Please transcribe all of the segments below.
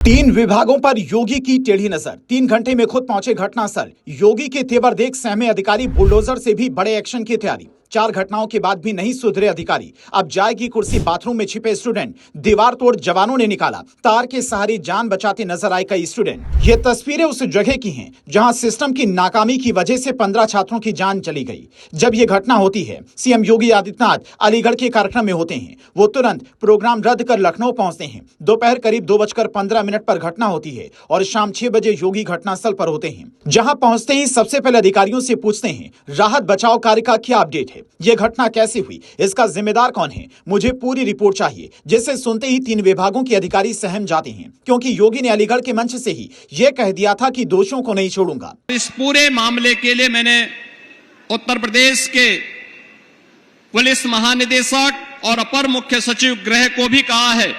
तीन विभागों पर योगी की टेढ़ी नजर। 3 घंटे में खुद पहुंचे घटनास्थल। योगी के तेवर देख सहमे अधिकारी, बुलडोजर से भी बड़े एक्शन की तैयारी। 4 घटनाओं के बाद भी नहीं सुधरे अधिकारी। अब जाएगी कुर्सी। बाथरूम में छिपे स्टूडेंट, दीवार तोड़ जवानों ने निकाला। तार के सहारे जान बचाते नजर आए कई स्टूडेंट। ये तस्वीरें उस जगह की हैं जहां सिस्टम की नाकामी की वजह से 15 छात्रों की जान चली गई। जब ये घटना होती है, सीएम योगी आदित्यनाथ अलीगढ़ के कार्यक्रम में होते हैं। वो तुरंत प्रोग्राम रद्द कर लखनऊ पहुंचते हैं। दोपहर करीब 2:15 पर घटना होती है और शाम 6 बजे योगी घटनास्थल पर होते हैं। जहां पहुंचते ही सबसे पहले अधिकारियों से पूछते हैं, राहत बचाव कार्य का क्या अपडेट है? यह घटना कैसे हुई? इसका जिम्मेदार कौन है? मुझे पूरी रिपोर्ट चाहिए। जिसे सुनते ही 3 विभागों के अधिकारी सहम जाते हैं, क्योंकि योगी ने अलीगढ़ के मंच से ही यह कह दिया था कि दोषियों को नहीं छोड़ूंगा। इस पूरे मामले के लिए मैंने उत्तर प्रदेश के पुलिस महानिदेशक और अपर मुख्य सचिव गृह को भी कहा है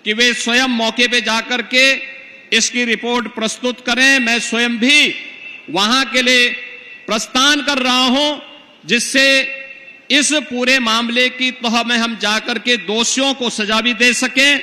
कि वे स्वयं मौके पे जाकर के इसकी रिपोर्ट प्रस्तुत करें। मैं स्वयं भी वहां के लिए प्रस्थान कर रहा हूं, जिससे इस पूरे मामले की तह में हम जाकर के दोषियों को सजा भी दे सकें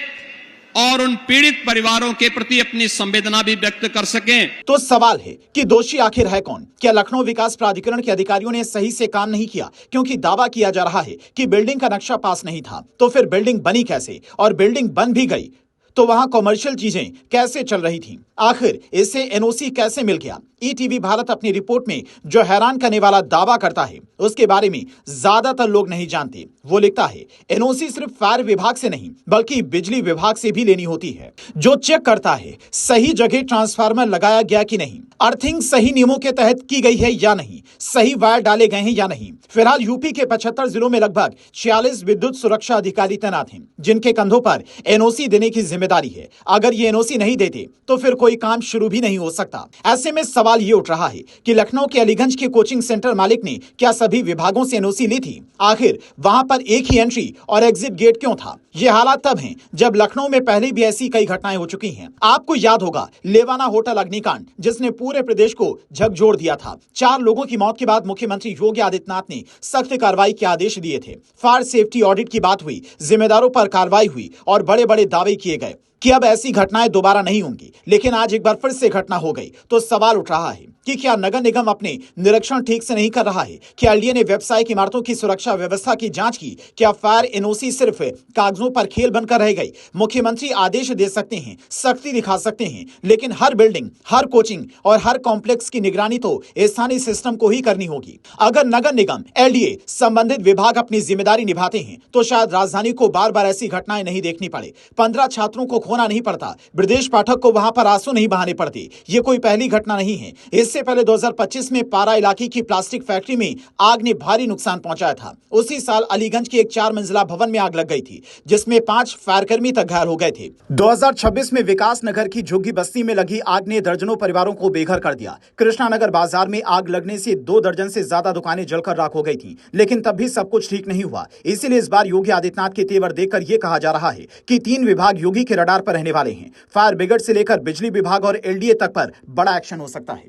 और उन पीड़ित परिवारों के प्रति अपनी संवेदना भी व्यक्त कर सकें। तो सवाल है कि दोषी आखिर है कौन? क्या लखनऊ विकास प्राधिकरण के अधिकारियों ने सही से काम नहीं किया? क्योंकि दावा किया जा रहा है कि बिल्डिंग का नक्शा पास नहीं था, तो फिर बिल्डिंग बनी कैसे? और बिल्डिंग बन भी गई तो वहां कॉमर्शियल चीजें कैसे चल रही थीं? आखिर इसे एनओसी कैसे मिल गया? ईटीवी भारत अपनी रिपोर्ट में जो हैरान करने वाला दावा करता है, उसके बारे में ज्यादातर लोग नहीं जानते। वो लिखता है, एनओसी सिर्फ फायर विभाग से नहीं बल्कि बिजली विभाग से भी लेनी होती है, जो चेक करता है सही जगह ट्रांसफार्मर लगाया गया कि नहीं, अर्थिंग सही नियमों के तहत की गई है या नहीं, सही वायर डाले गए हैं या नहीं। फिलहाल यूपी के 75 जिलों में लगभग 46 विद्युत सुरक्षा अधिकारी तैनात हैं, जिनके कंधों पर एनओसी देने की जिम्मेदारी है। अगर ये एनओसी नहीं देते तो फिर कोई काम शुरू भी नहीं हो सकता। ऐसे में सवाल ये उठ रहा है कि लखनऊ के अलीगंज के कोचिंग सेंटर मालिक ने क्या सभी विभागों से एनओसी ली थी? आखिर वहां पर एक ही एंट्री और एग्जिट गेट क्यों था? ये हालात तब हैं जब लखनऊ में पहले भी ऐसी कई घटनाएं हो चुकी हैं। आपको याद होगा लेवाना होटल अग्निकांड, जिसने पूरे प्रदेश को झकझोर दिया था। 4 लोगों की मौत के बाद मुख्यमंत्री योगी आदित्यनाथ ने सख्त कार्रवाई के आदेश दिए थे। फायर सेफ्टी ऑडिट की बात हुई, जिम्मेदारों पर कार्रवाई हुई और बड़े बड़े दावे किए गए कि अब ऐसी घटनाएं दोबारा नहीं होंगी। लेकिन आज एक बार फिर से घटना हो गई तो सवाल उठ रहा है कि क्या नगर निगम अपने निरीक्षण ठीक से नहीं कर रहा है? क्या एलडीए ने व्यवसायिक इमारतों की सुरक्षा व्यवस्था की जांच की? क्या फायर एनओसी सिर्फ कागजों पर खेल बनकर रह गई? मुख्यमंत्री आदेश दे सकते हैं, सख्ती दिखा सकते हैं, लेकिन हर बिल्डिंग, हर कोचिंग और हर कॉम्प्लेक्स की निगरानी तो स्थानीय सिस्टम को ही करनी होगी। अगर नगर निगम, एलडीए, संबंधित विभाग अपनी जिम्मेदारी निभाते हैं तो शायद राजधानी को बार बार ऐसी घटनाएं नहीं देखनी पड़े। 15 छात्रों को खोना नहीं पड़ता, ब्रजेश पाठक को वहां पर आंसू नहीं बहाने पड़ते। ये कोई पहली घटना नहीं है। इससे पहले 2025 में पारा इलाके की प्लास्टिक फैक्ट्री में आग ने भारी नुकसान पहुंचाया था। उसी साल अलीगंज के एक 4 मंजिला भवन में आग लग गई थी, जिसमें 5 फायरकर्मी तक घायल हो गए थे। 2026 में विकास नगर की झुग्गी बस्ती में लगी आग ने दर्जनों परिवारों को बेघर कर दिया। कृष्णानगर बाजार में आग लगने से 2 दर्जन से ज्यादा दुकानें जलकर राख हो गई थी, लेकिन तब भी सब कुछ ठीक नहीं हुआ। इसीलिए इस बार योगी आदित्यनाथ के तेवर देखकर यह कहा जा रहा है कि 3 विभाग योगी के रडार पर रहने वाले हैं। फायर ब्रिगेड से लेकर बिजली विभाग और एलडीए तक पर बड़ा एक्शन हो सकता है।